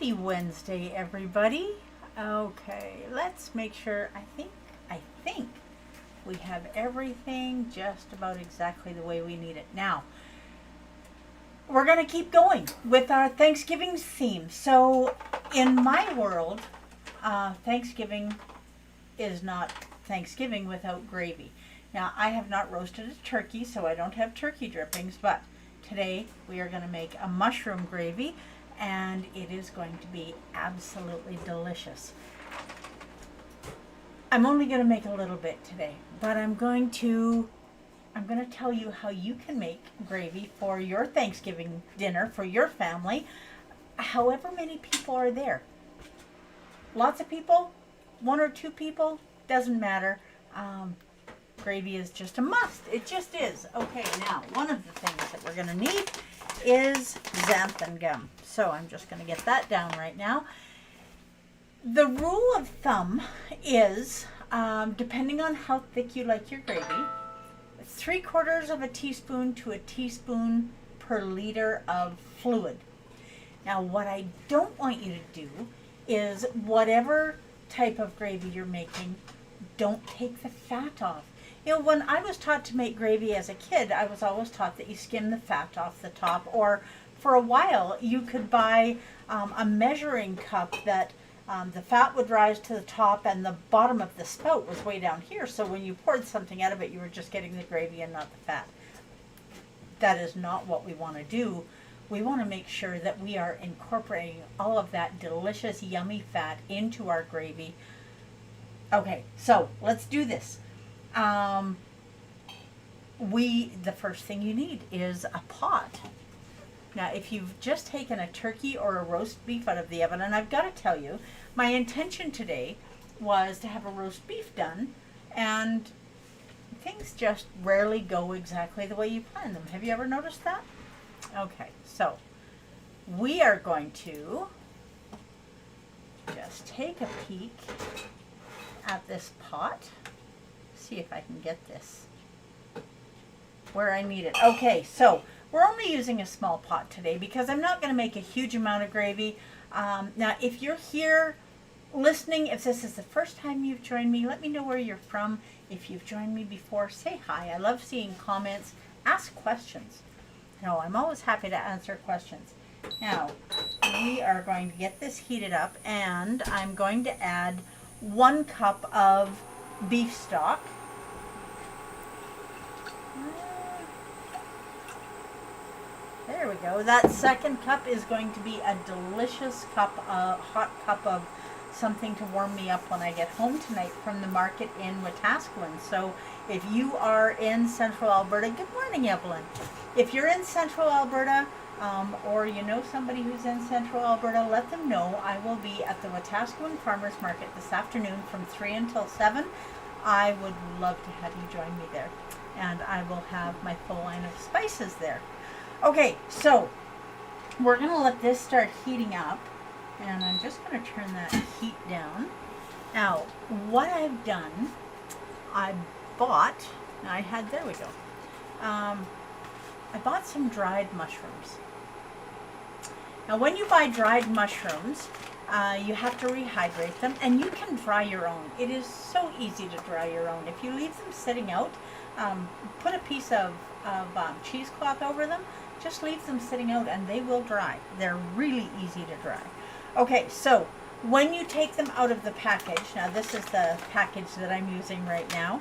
Happy Wednesday, everybody. Okay, let's make sure. I think we have everything just about exactly the way we need it. Now, we're going to keep going with our Thanksgiving theme. So, in my world, Thanksgiving is not Thanksgiving without gravy. Now, I have not roasted a turkey, so I don't have turkey drippings, but today we are going to make a mushroom gravy, and it is going to be absolutely delicious. I'm only going to make a little bit today, but I'm going to tell you how you can make gravy for your Thanksgiving dinner for your family, however many people are there. Lots of people, one or two people, doesn't matter. Gravy is just a must. It just is. Okay, now, one of the things that we're going to need is xanthan gum. So I'm just going to get that down right now. The rule of thumb is, depending on how thick you like your gravy, 3/4 of a teaspoon to a teaspoon per liter of fluid. Now, what I don't want you to do is, whatever type of gravy you're making, don't take the fat off. You know, when I was taught to make gravy as a kid, I was always taught that you skim the fat off the top, or for a while you could buy a measuring cup that the fat would rise to the top and the bottom of the spout was way down here, so when you poured something out of it, you were just getting the gravy and not the fat. That is not what we want to do. We want to make sure that we are incorporating all of that delicious, yummy fat into our gravy. Okay, so let's do this. The first thing you need is a pot. Now, if you've just taken a turkey or a roast beef out of the oven, and I've got to tell you, my intention today was to have a roast beef done, and things just rarely go exactly the way you plan them. Have you ever noticed that? Okay, so we are going to just take a peek at this pot. See if I can get this where I need it. Okay, so we're only using a small pot today because I'm not going to make a huge amount of gravy. Now, if you're here listening, if this is the first time you've joined me, let me know where you're from. If you've joined me before, say hi. I love seeing comments. Ask questions. No, I'm always happy to answer questions. Now, we are going to get this heated up, and I'm going to add 1 cup of beef stock. There we go. That second cup is going to be a delicious cup, hot cup of something to warm me up when I get home tonight from the market in Wetaskiwin. So if you are in Central Alberta, good morning, Evelyn. If you're in Central Alberta, or you know somebody who's in Central Alberta, let them know. I will be at the Wetaskiwin Farmers Market this afternoon from 3 until 7. I would love to have you join me there. And I will have my full line of spices there. Okay, so we're going to let this start heating up. And I'm just going to turn that heat down. Now, what I've done, I bought, there we go. I bought some dried mushrooms. Now, when you buy dried mushrooms, you have to rehydrate them, and you can dry your own. It is so easy to dry your own. If you leave them sitting out, put a piece of cheesecloth over them, just leave them sitting out and they will dry. They're really easy to dry. Okay, so when you take them out of the package, now this is the package that I'm using right now,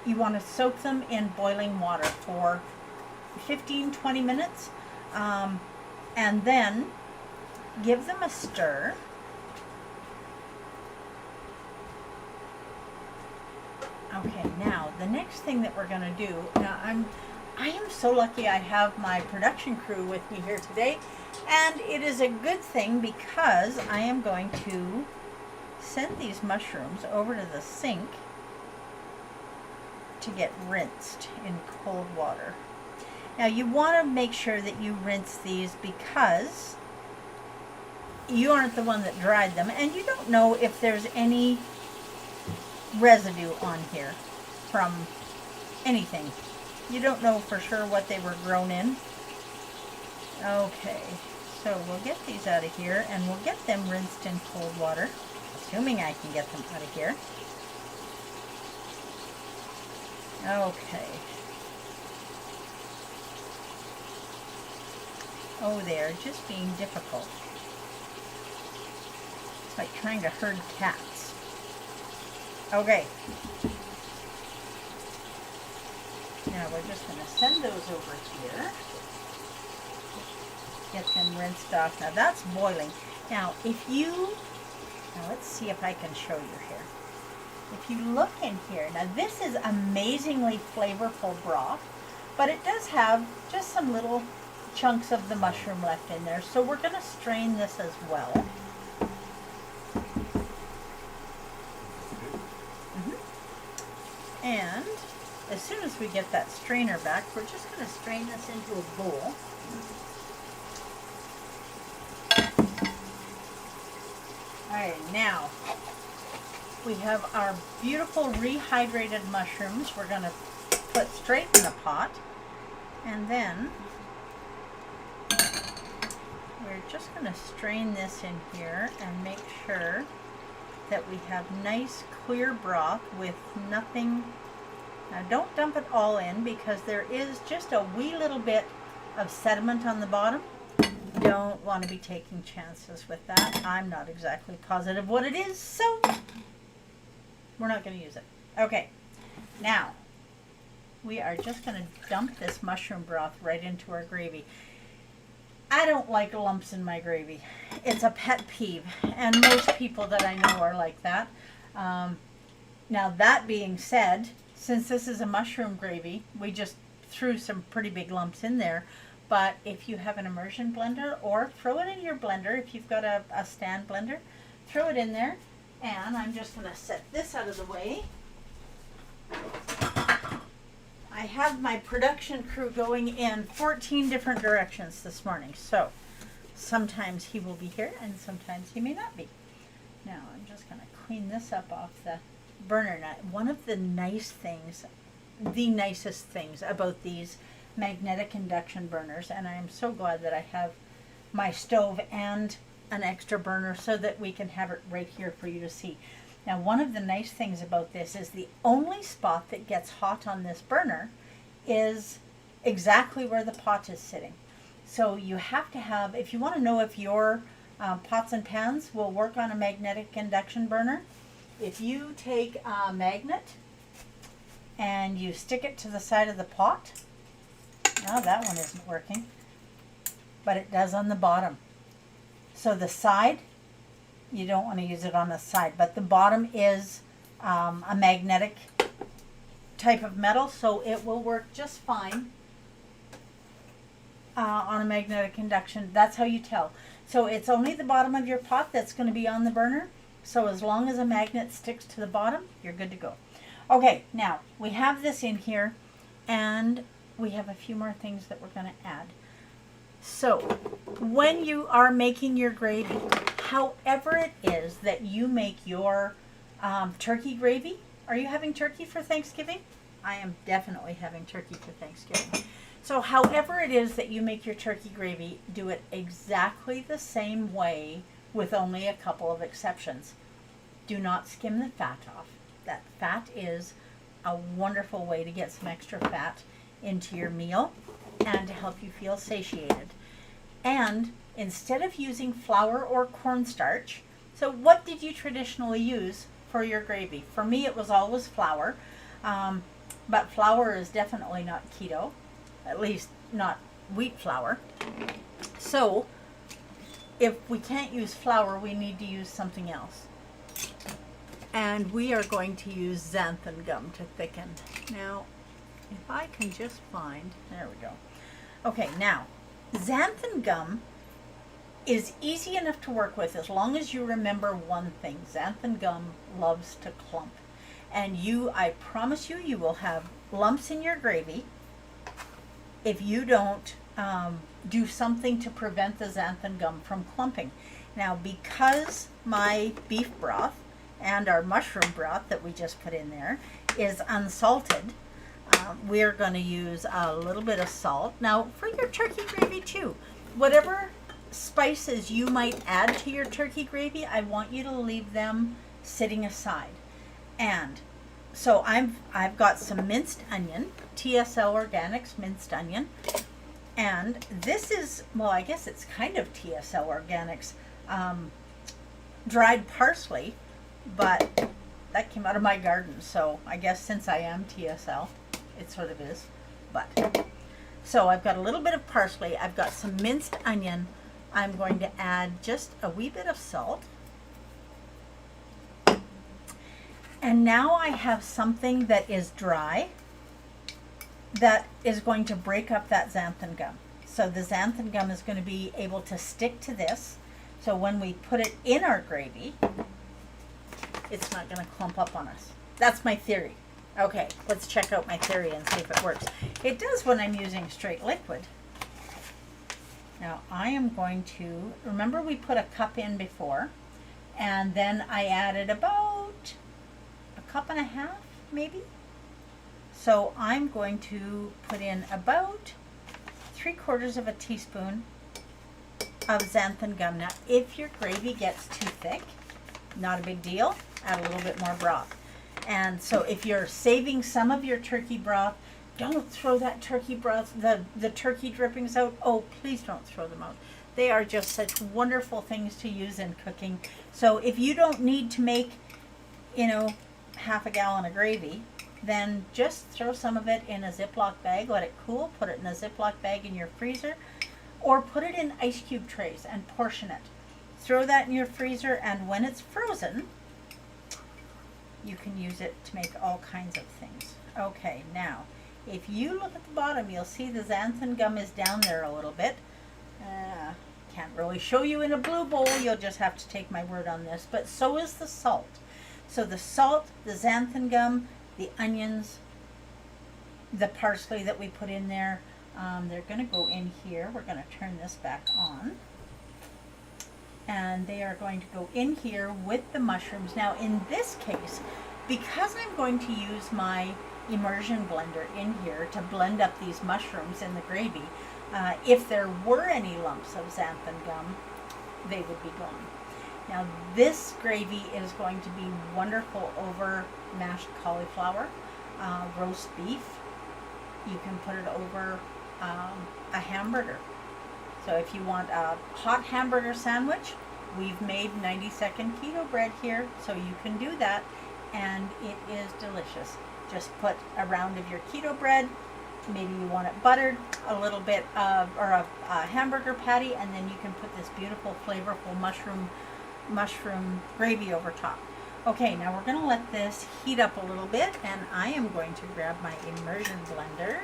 you want to soak them in boiling water for 15-20 minutes, and then give them a stir. Okay, now the next thing that we're going to do, now I am so lucky I have my production crew with me here today, and it is a good thing because I am going to send these mushrooms over to the sink to get rinsed in cold water. Now, you want to make sure that you rinse these because you aren't the one that dried them, and you don't know if there's any residue on here from anything. You don't know for sure what they were grown in. Okay, So we'll get these out of here and we'll get them rinsed in cold water, assuming I can get them out of here. Okay. Oh, they're just being difficult. It's like trying to herd cats. Okay. Now we're just going to send those over here. Get them rinsed off. Now that's boiling. Now let's see if I can show you here. If you look in here, now this is amazingly flavorful broth, but it does have just some little chunks of the mushroom left in there. So we're going to strain this as well. And as soon as we get that strainer back, we're just going to strain this into a bowl. Alright, now we have our beautiful rehydrated mushrooms we're going to put straight in the pot. And then we're just going to strain this in here and make sure that we have nice clear broth with nothing. Now don't dump it all in because there is just a wee little bit of sediment on the bottom. Don't want to be taking chances with that. I'm not exactly positive what it is, so we're not going to use it. Okay, now we are just going to dump this mushroom broth right into our gravy. I don't like lumps in my gravy. It's a pet peeve, and most people that I know are like that. Now that being said, since this is a mushroom gravy, we just threw some pretty big lumps in there. But if you have an immersion blender, or throw it in your blender, if you've got a stand blender, throw it in there. And I'm just going to set this out of the way. I have my production crew going in 14 different directions this morning. So sometimes he will be here and sometimes he may not be. Now I'm just going to clean this up off the burner. Now, one of the nicest things about these magnetic induction burners, and I am so glad that I have my stove and an extra burner so that we can have it right here for you to see. Now one of the nice things about this is the only spot that gets hot on this burner is exactly where the pot is sitting. So you have to have, if you want to know if your pots and pans will work on a magnetic induction burner, if you take a magnet and you stick it to the side of the pot. Now that one isn't working, but it does on the bottom. So the side, you don't want to use it on the side, but the bottom is a magnetic type of metal, so it will work just fine on a magnetic induction. That's how you tell. So it's only the bottom of your pot that's going to be on the burner. So as long as a magnet sticks to the bottom, you're good to go. Okay, now we have this in here, and we have a few more things that we're going to add. So when you are making your gravy, however it is that you make your turkey gravy, are you having turkey for Thanksgiving? I am definitely having turkey for Thanksgiving. So however it is that you make your turkey gravy, do it exactly the same way with only a couple of exceptions. Do not skim the fat off. That fat is a wonderful way to get some extra fat into your meal and to help you feel satiated. And instead of using flour or cornstarch, so what did you traditionally use for your gravy? For me, it was always flour, but flour is definitely not keto, at least not wheat flour. So if we can't use flour, we need to use something else. And we are going to use xanthan gum to thicken. Now, if I can just find, there we go. Okay, now, xanthan gum is easy enough to work with as long as you remember one thing. Xanthan gum loves to clump. And I promise you, you will have lumps in your gravy if you don't do something to prevent the xanthan gum from clumping. Now, because my beef broth and our mushroom broth that we just put in there is unsalted, we're going to use a little bit of salt. Now, for your turkey gravy too, whatever spices you might add to your turkey gravy, I want you to leave them sitting aside. And so I've got some minced onion, TSL Organics minced onion. And this is, well, I guess it's kind of TSL Organics dried parsley, but that came out of my garden. So I guess since I am TSL, it sort of is. But so I've got a little bit of parsley. I've got some minced onion. I'm going to add just a wee bit of salt. And now I have something that is dry that is going to break up that xanthan gum. So the xanthan gum is going to be able to stick to this. So when we put it in our gravy, it's not going to clump up on us. That's my theory. Okay, let's check out my theory and see if it works. It does when I'm using straight liquid. Now I am going to, remember we put a cup in before, and then I added about a cup and a half, maybe? So I'm going to put in about 3/4 of a teaspoon of xanthan gum. Now, if your gravy gets too thick, not a big deal, add a little bit more broth. And so if you're saving some of your turkey broth, don't throw that turkey broth, the turkey drippings out. Oh, please don't throw them out. They are just such wonderful things to use in cooking. So if you don't need to make, half a gallon of gravy, then just throw some of it in a Ziploc bag, let it cool, put it in a Ziploc bag in your freezer, or put it in ice cube trays and portion it. Throw that in your freezer, and when it's frozen, you can use it to make all kinds of things. Okay, now, if you look at the bottom, you'll see the xanthan gum is down there a little bit. Can't really show you in a blue bowl, you'll just have to take my word on this, but so is the salt. So the salt, the xanthan gum, the onions, the parsley that we put in there, they're going to go in here. We're going to turn this back on. And they are going to go in here with the mushrooms. Now in this case, because I'm going to use my immersion blender in here to blend up these mushrooms in the gravy, if there were any lumps of xanthan gum, they would be gone. Now this gravy is going to be wonderful over mashed cauliflower, roast beef. You can put it over a hamburger. So if you want a hot hamburger sandwich, we've made 90-second keto bread here, so you can do that, and it is delicious. Just put a round of your keto bread, maybe you want it buttered, a little bit of, or a hamburger patty, and then you can put this beautiful, flavorful mushroom gravy over top. Okay, now we're going to let this heat up a little bit, and I am going to grab my immersion blender.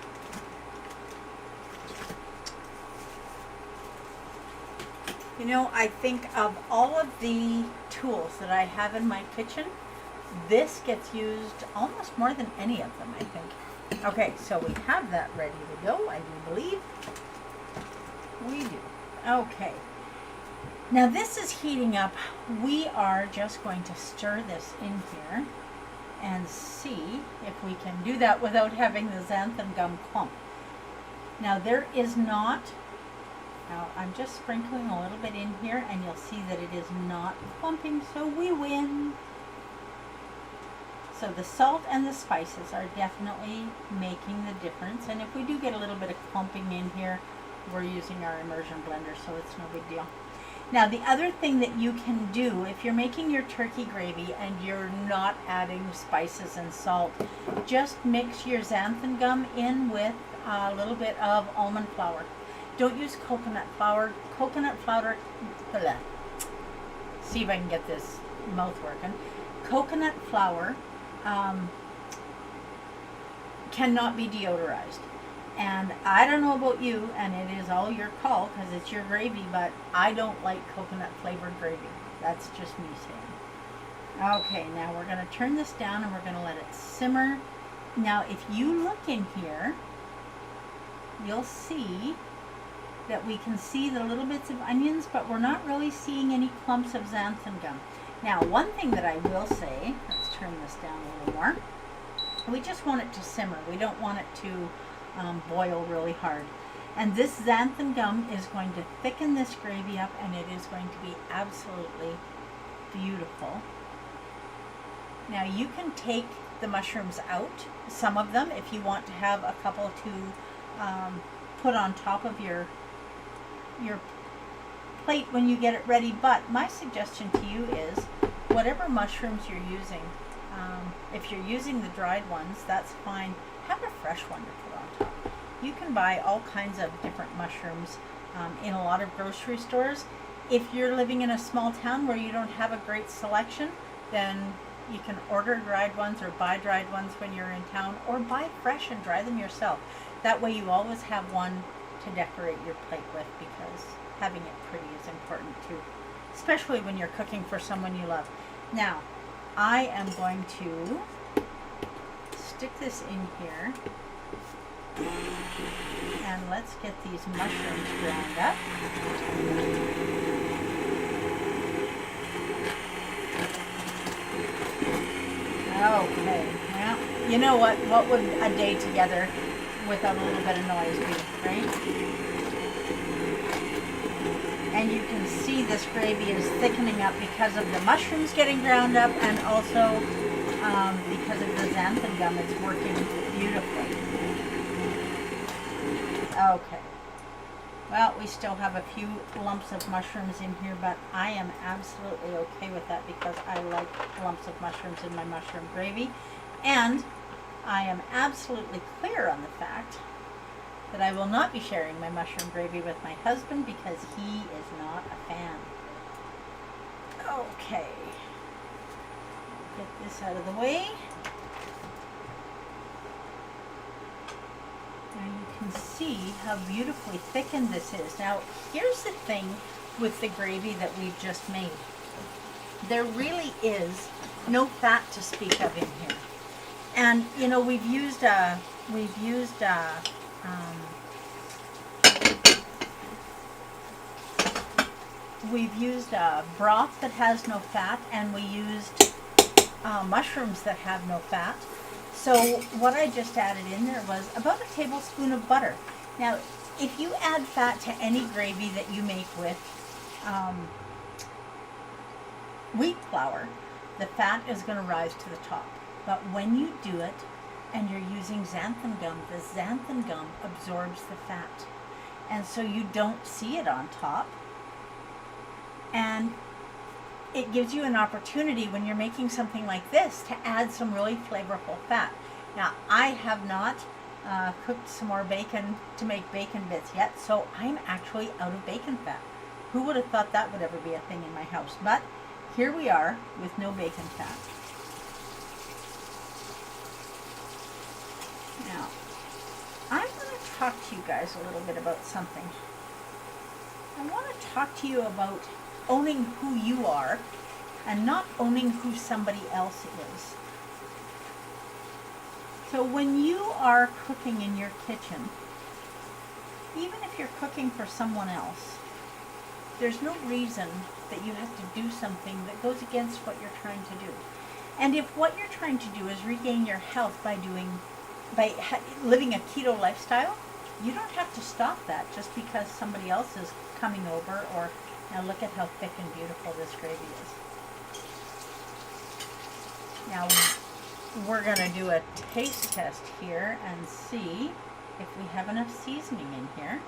I think of all of the tools that I have in my kitchen, this gets used almost more than any of them, I think. Okay, so we have that ready to go, I do believe. We do. Okay. Now this is heating up. We are just going to stir this in here and see if we can do that without having the xanthan gum clump. Now now I'm just sprinkling a little bit in here, and you'll see that it is not clumping, so we win. So the salt and the spices are definitely making the difference, and if we do get a little bit of clumping in here, we're using our immersion blender, so it's no big deal. Now the other thing that you can do if you're making your turkey gravy and you're not adding spices and salt, just mix your xanthan gum in with a little bit of almond flour. Don't use coconut flour. Coconut flour, see if I can get this mouth working. Coconut flour cannot be deodorized. And I don't know about you, and it is all your call because it's your gravy, but I don't like coconut flavored gravy. That's just me saying. Okay, now we're going to turn this down and we're going to let it simmer. Now if you look in here, you'll see that we can see the little bits of onions, but we're not really seeing any clumps of xanthan gum. Now one thing that I will say, let's turn this down a little more. We just want it to simmer. We don't want it to boil really hard. And this xanthan gum is going to thicken this gravy up, and it is going to be absolutely beautiful. Now you can take the mushrooms out, some of them, if you want to have a couple to put on top of your plate when you get it ready. But my suggestion to you is whatever mushrooms you're using, if you're using the dried ones, that's fine. Have a fresh one to put on top. You can buy all kinds of different mushrooms in a lot of grocery stores. If you're living in a small town where you don't have a great selection, then you can order dried ones or buy dried ones when you're in town, or buy fresh and dry them yourself. That way you always have one to decorate your plate with, because having it pretty is important too, especially when you're cooking for someone you love. Now, I am going to stick this in here, and let's get these mushrooms ground up. Okay, well, you know what would a day together without a little bit of noise be, right? And you can see this gravy is thickening up because of the mushrooms getting ground up, and also because of the xanthan gum. It's working beautifully. Okay. Well, we still have a few lumps of mushrooms in here, but I am absolutely okay with that because I like lumps of mushrooms in my mushroom gravy. And I am absolutely clear on the fact that I will not be sharing my mushroom gravy with my husband because he is not a fan. Okay. Get this out of the way. Now you can see how beautifully thickened this is. Now, here's the thing with the gravy that we've just made. There really is no fat to speak of in here. And, you know, we've used broth that has no fat, and we used mushrooms that have no fat. So what I just added in there was about a tablespoon of butter. Now, if you add fat to any gravy that you make with wheat flour, the fat is going to rise to the top. But when you do it and you're using xanthan gum, the xanthan gum absorbs the fat. And so you don't see it on top. And it gives you an opportunity when you're making something like this to add some really flavorful fat. Now, I have not cooked some more bacon to make bacon bits yet, so I'm actually out of bacon fat. Who would have thought that would ever be a thing in my house? But here we are with no bacon fat. Now, I want to talk to you guys a little bit about something. I want to talk to you about owning who you are and not owning who somebody else is. So when you are cooking in your kitchen, even if you're cooking for someone else, there's no reason that you have to do something that goes against what you're trying to do. And if what you're trying to do is regain your health by living a keto lifestyle, you don't have to stop that just because somebody else is coming over. Or now look at how thick and beautiful this gravy is. Now we're going to do a taste test here and see if we have enough seasoning in here.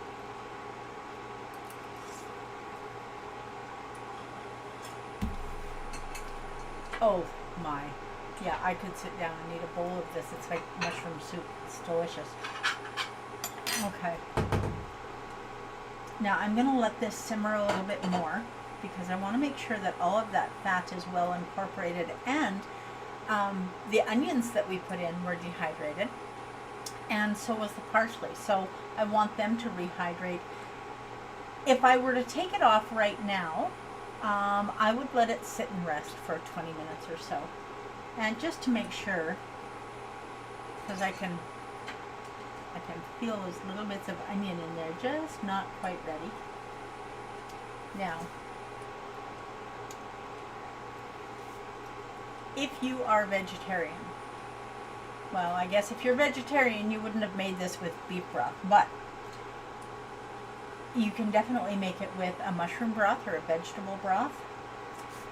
Oh my. Yeah, I could sit down and eat a bowl of this. It's like mushroom soup. It's delicious. Okay. Now I'm going to let this simmer a little bit more because I want to make sure that all of that fat is well incorporated, and the onions that we put in were dehydrated, and so was the parsley. So I want them to rehydrate. If I were to take it off right now, I would let it sit and rest for 20 minutes or so. And just to make sure, because I can feel those little bits of onion in there, just not quite ready. Now, if you are vegetarian, well, I guess if you're vegetarian, you wouldn't have made this with beef broth, but You can definitely make it with a mushroom broth or a vegetable broth.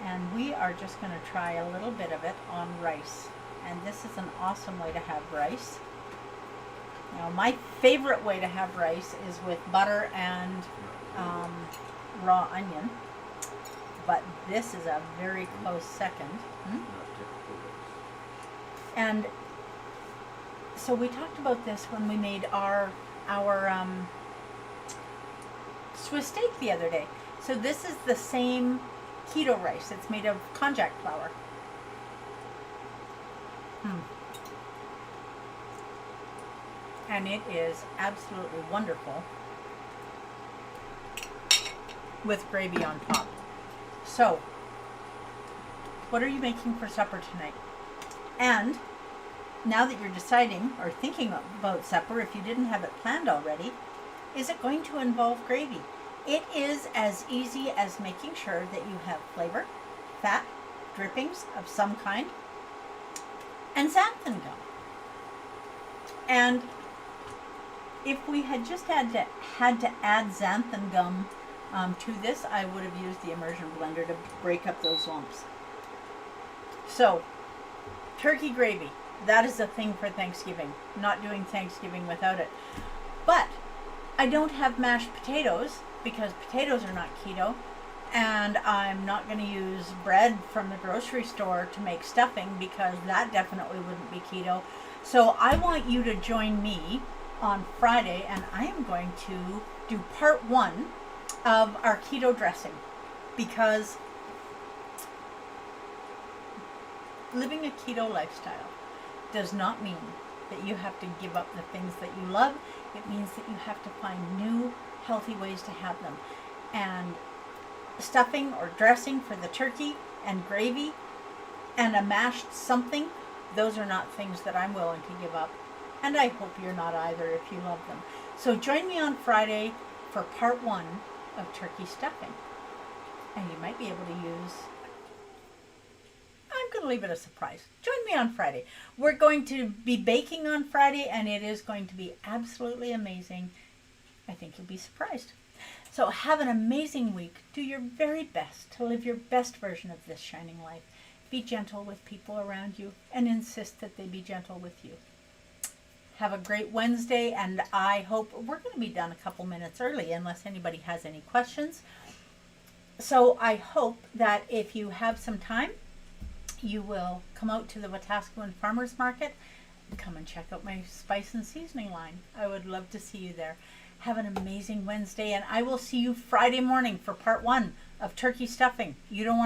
And we are just going to try a little bit of it on rice. And this is an awesome way to have rice. Now, my favorite way to have rice is with butter and raw onion. But this is a very close second. And so we talked about this when we made our Swiss steak the other day. So this is the same keto rice. It's made of konjac flour. And it is absolutely wonderful with gravy on top. So, what are you making for supper tonight? And now that you're deciding or thinking about supper, if you didn't have it planned already, is it going to involve gravy? It is as easy as making sure that you have flavor, fat, drippings of some kind, and xanthan gum. And if we had just had to add xanthan gum to this, I would have used the immersion blender to break up those lumps. So, turkey gravy, that is a thing for Thanksgiving. Not doing Thanksgiving without it. But I don't have mashed potatoes because potatoes are not keto, and I'm not going to use bread from the grocery store to make stuffing because that definitely wouldn't be keto. So I want you to join me on Friday, and I am going to do part 1 of our keto dressing, because living a keto lifestyle does not mean that you have to give up the things that you love. It means that you have to find new healthy ways to have them. And stuffing or dressing for the turkey and gravy and a mashed something, those are not things that I'm willing to give up. And I hope you're not either if you love them. So join me on Friday for part 1 of turkey stuffing. And you might be able to use... I'm going to leave it a surprise. Join me on Friday. We're going to be baking on Friday, and it is going to be absolutely amazing. I think you'll be surprised. So have an amazing week. Do your very best to live your best version of this shining life. Be gentle with people around you and insist that they be gentle with you. Have a great Wednesday, and I hope we're going to be done a couple minutes early unless anybody has any questions. So I hope that if you have some time, you will come out to the Wetaskiwin Farmers Market and come and check out my spice and seasoning line. I would love to see you there. Have an amazing Wednesday, and I will see you Friday morning for part 1 of turkey stuffing. You don't want to